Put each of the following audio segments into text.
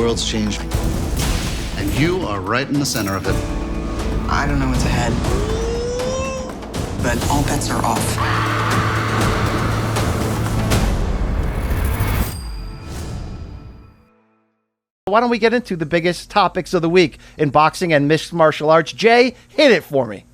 world's changing, and you are right in the center of it. I don't know what's ahead, but all bets are off. Why don't we get into the biggest topics of the week in boxing and mixed martial arts? Jay, hit it for me.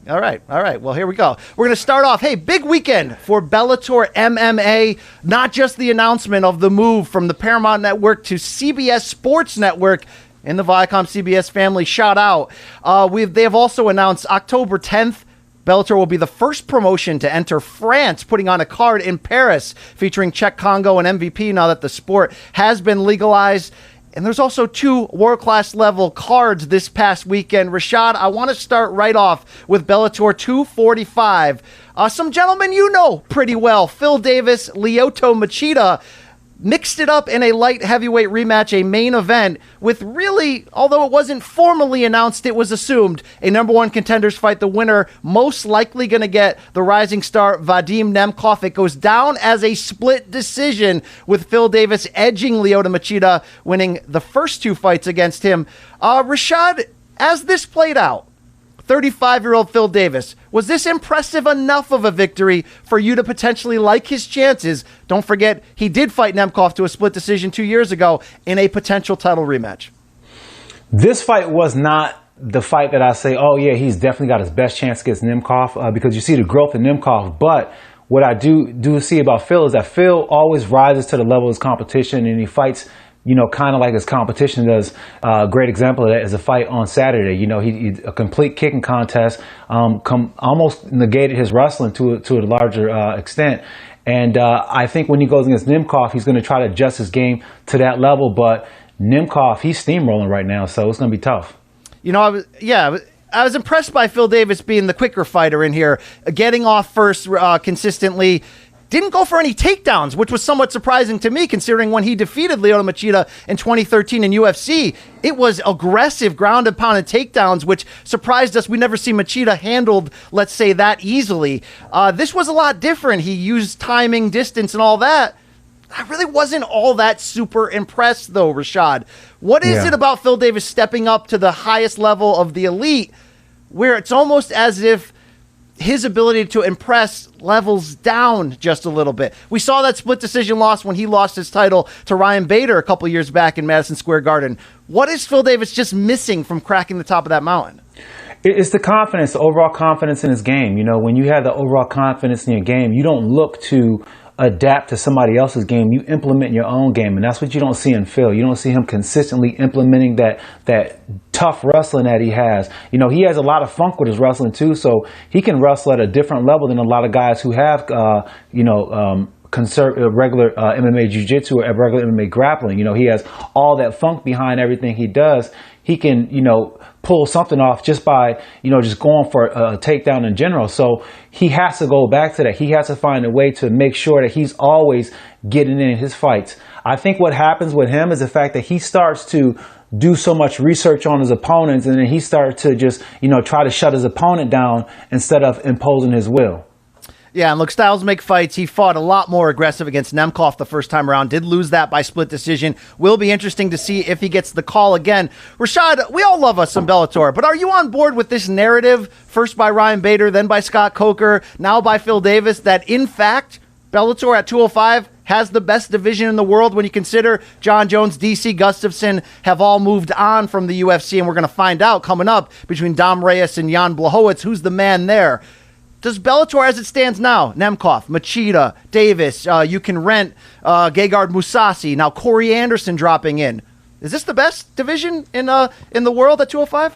All right. Well, here we go. We're going to start off. Hey, big weekend for Bellator MMA. Not just the announcement of the move from the Paramount Network to CBS Sports Network in the Viacom CBS family. Shout out. They have also announced October 10th. Bellator will be the first promotion to enter France, putting on a card in Paris featuring Czech Congo and MVP now that the sport has been legalized. And there's also 2 world-class level cards this past weekend. Rashad, I want to start right off with Bellator 245. Some gentlemen you know pretty well. Phil Davis, Lyoto Machida mixed it up in a light heavyweight rematch, a main event with really, although it wasn't formally announced, it was assumed a number 1 contenders fight. The winner most likely going to get the rising star Vadim Nemkov. It goes down as a split decision with Phil Davis edging Lyoto Machida, winning the first 2 fights against him. Rashad, as this played out, 35-year-old Phil Davis, was this impressive enough of a victory for you to potentially like his chances? Don't forget, he did fight Nemkov to a split decision 2 years ago in a potential title rematch. This fight was not the fight that I say, oh yeah, he's definitely got his best chance against Nemkov, because you see the growth in Nemkov. But what I do see about Phil is that Phil always rises to the level of his competition, and he fights, kind of like his competition does. A great example of that is a fight on Saturday. He a complete kicking contest, almost negated his wrestling to a larger extent. And I think when he goes against Nemkov, he's going to try to adjust his game to that level. But Nemkov, he's steamrolling right now, so it's going to be tough. I was impressed by Phil Davis being the quicker fighter in here, getting off first consistently. Didn't go for any takedowns, which was somewhat surprising to me, considering when he defeated Lyoto Machida in 2013 in UFC, it was aggressive ground and pound and takedowns, which surprised us. We never see Machida handled, let's say, that easily. This was a lot different. He used timing, distance, and all that. I really wasn't all that super impressed, though, Rashad. What is it about Phil Davis stepping up to the highest level of the elite, where it's almost as if his ability to impress levels down just a little bit? We saw that split decision loss when he lost his title to Ryan Bader a couple years back in Madison Square Garden. What is Phil Davis just missing from cracking the top of that mountain? It's the confidence, the overall confidence in his game. When you have the overall confidence in your game, you don't look to adapt to somebody else's game. You implement your own game, and that's what you don't see in Phil. You don't see him consistently implementing that tough wrestling that he has. He has a lot of funk with his wrestling too, so he can wrestle at a different level than a lot of guys who have regular MMA jiu-jitsu or regular MMA grappling. He has all that funk behind everything he does. He can pull something off just by just going for a takedown in general. So he has to go back to that. He has to find a way to make sure that he's always getting in his fights. I think what happens with him is the fact that he starts to do so much research on his opponents, and then he starts to just try to shut his opponent down instead of imposing his will. Yeah, and look, styles make fights. He fought a lot more aggressive against Nemkov the first time around. Did lose that by split decision. Will be interesting to see if he gets the call again. Rashad, we all love us some Bellator, but are you on board with this narrative, first by Ryan Bader, then by Scott Coker, now by Phil Davis, that in fact Bellator at 205 has the best division in the world when you consider John Jones, DC Gustafsson have all moved on from the UFC, and we're going to find out coming up between Dom Reyes and Jan Blachowicz who's the man there. Does Bellator, as it stands now, Nemkov, Machida, Davis, you can rent Gegard Mousasi, now Corey Anderson dropping in. Is this the best division in the world at 205?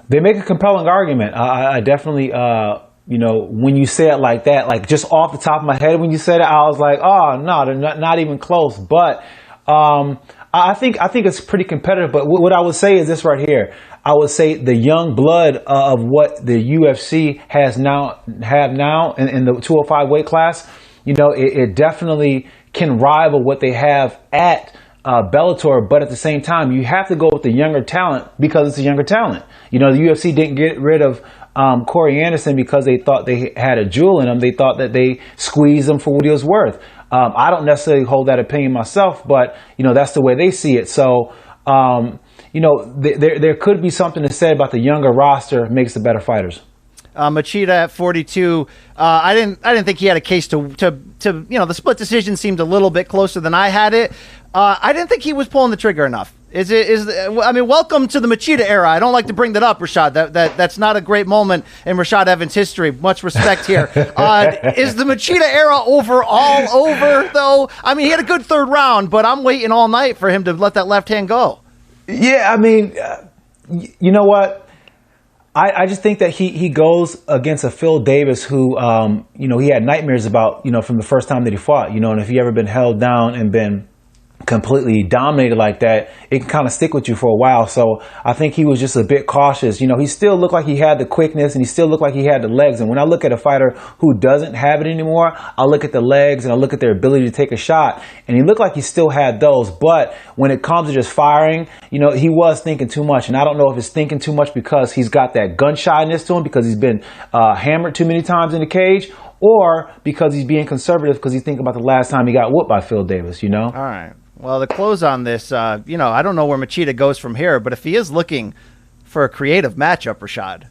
They make a compelling argument. I definitely, when you say it like that, like just off the top of my head, when you said it, I was like, oh, no, they're not even close. But I think it's pretty competitive. But what I would say is this right here. I would say the young blood of what the UFC have now in the 205 weight class, it definitely can rival what they have at Bellator. But at the same time, you have to go with the younger talent because it's a younger talent. The UFC didn't get rid of Corey Anderson, because they thought they had a jewel in him, they thought that they squeezed him for what he was worth. I don't necessarily hold that opinion myself, but, that's the way they see it. So, there could be something to say about the younger roster makes the better fighters. Machida at 42. I didn't think he had a case to the split decision seemed a little bit closer than I had it. I didn't think he was pulling the trigger enough. Welcome to the Machida era. I don't like to bring that up, Rashad. That's not a great moment in Rashad Evans' history. Much respect here. Is the Machida era over though? I mean, he had a good third round, but I'm waiting all night for him to let that left hand go. Yeah, I mean, you know what? I just think that he goes against a Phil Davis who, he had nightmares about, from the first time that he fought, and if he ever been held down and been completely dominated like that, it can kind of stick with you for a while. So I think he was just a bit cautious. He still looked like he had the quickness and he still looked like he had the legs. And when I look at a fighter who doesn't have it anymore, I look at the legs and I look at their ability to take a shot. And he looked like he still had those. But when it comes to just firing, he was thinking too much. And I don't know if it's thinking too much because he's got that gun shyness to him because he's been hammered too many times in the cage, or because he's being conservative because he's thinking about the last time he got whooped by Phil Davis, All right. Well, to close on this, I don't know where Machida goes from here, but if he is looking for a creative matchup, Rashad,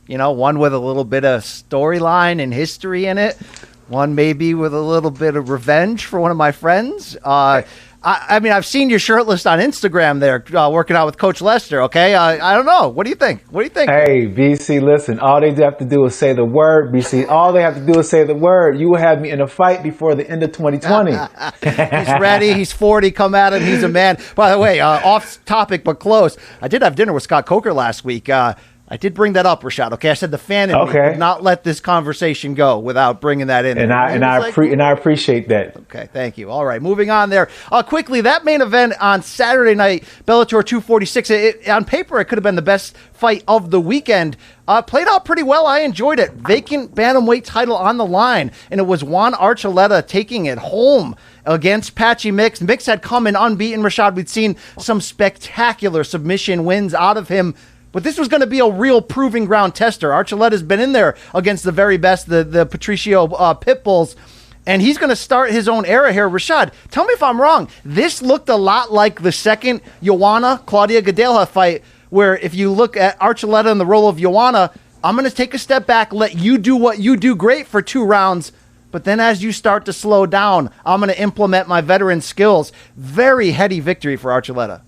one with a little bit of storyline and history in it, one maybe with a little bit of revenge for one of my friends. I mean, I've seen you shirtless on Instagram there, working out with Coach Lester, okay? I don't know. What do you think? Hey, BC, listen, all they have to do is say the word, BC. All they have to do is say the word. You will have me in a fight before the end of 2020. He's ready. He's 40. Come at him. He's a man. By the way, off topic but close. I did have dinner with Scott Coker last week. I did bring that up, Rashad. Okay, I said the fan in me could not let this conversation go without bringing that in. And I appreciate that. Okay, thank you. All right, moving on there. Quickly, that main event on Saturday night, Bellator 246. On paper, it could have been the best fight of the weekend. Played out pretty well. I enjoyed it. Vacant bantamweight title on the line, and it was Juan Archuleta taking it home against Patchy Mix. Mix had come in unbeaten, Rashad. We'd seen some spectacular submission wins out of him. But this was going to be a real proving ground tester. Archuleta's been in there against the very best, the Patricio Pitbulls, and he's going to start his own era here. Rashad, tell me if I'm wrong. This looked a lot like the second Joanna-Claudia Gadelha fight, where if you look at Archuleta in the role of Joanna, I'm going to take a step back, let you do what you do great for 2 rounds, but then as you start to slow down, I'm going to implement my veteran skills. Very heady victory for Archuleta.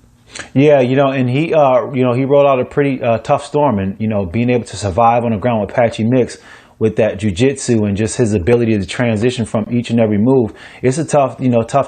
Yeah, and he rolled out a pretty tough storm, and being able to survive on the ground with Patchy Mix with that jiu-jitsu and just his ability to transition from each and every move, it's a tough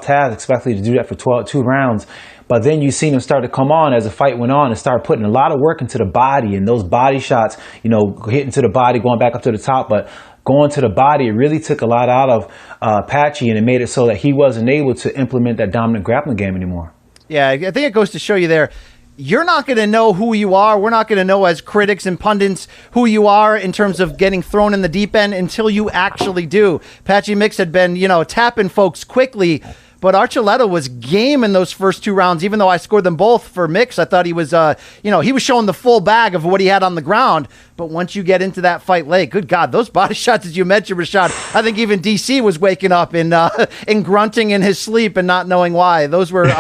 task, especially to do that for 2 rounds. But then you seen him start to come on as the fight went on and start putting a lot of work into the body, and those body shots, hitting to the body, going back up to the top, but going to the body, it really took a lot out of Patchy, and it made it so that he wasn't able to implement that dominant grappling game anymore. Yeah, I think it goes to show you there, you're not going to know who you are. We're not going to know as critics and pundits who you are in terms of getting thrown in the deep end until you actually do. Patchy Mix had been, tapping folks quickly, but Archuleta was game in those first 2 rounds, even though I scored them both for Mix. I thought he was, he was showing the full bag of what he had on the ground. But once you get into that fight late, good God, those body shots, as you mentioned, Rashad, I think even DC was waking up and grunting in his sleep and not knowing why. Those were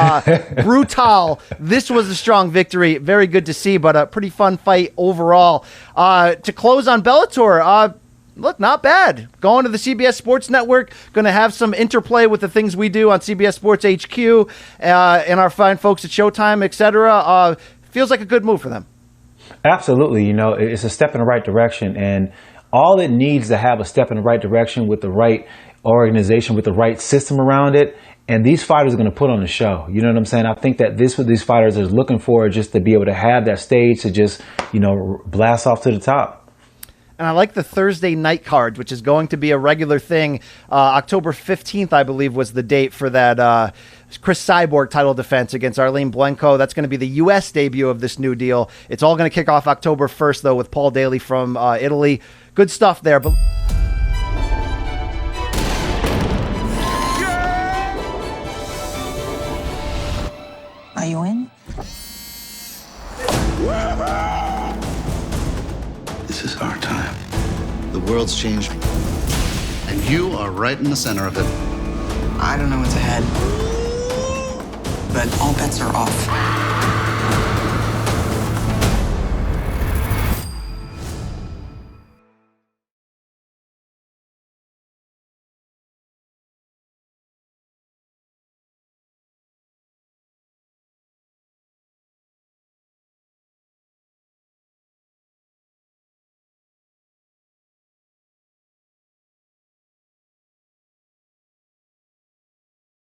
brutal. This was a strong victory. Very good to see, but a pretty fun fight overall. To close on Bellator, look, not bad. Going to the CBS Sports Network, going to have some interplay with the things we do on CBS Sports HQ and our fine folks at Showtime, etc. Feels like a good move for them. Absolutely. It's a step in the right direction, and all it needs to have a step in the right direction with the right organization, with the right system around it. And these fighters are going to put on the show. You know what I'm saying? I think that this what these fighters are looking for, just to be able to have that stage to just, blast off to the top. And I like the Thursday night card, which is going to be a regular thing. October 15th, I believe, was the date for that Chris Cyborg title defense against Arlene Blenko. That's going to be the U.S. debut of this new deal. It's all going to kick off October 1st, though, with Paul Daly from Italy. Good stuff there. But Are you in? This This is our time. The world's changed, and you are right in the center of it. I don't know what's ahead, but all bets are off.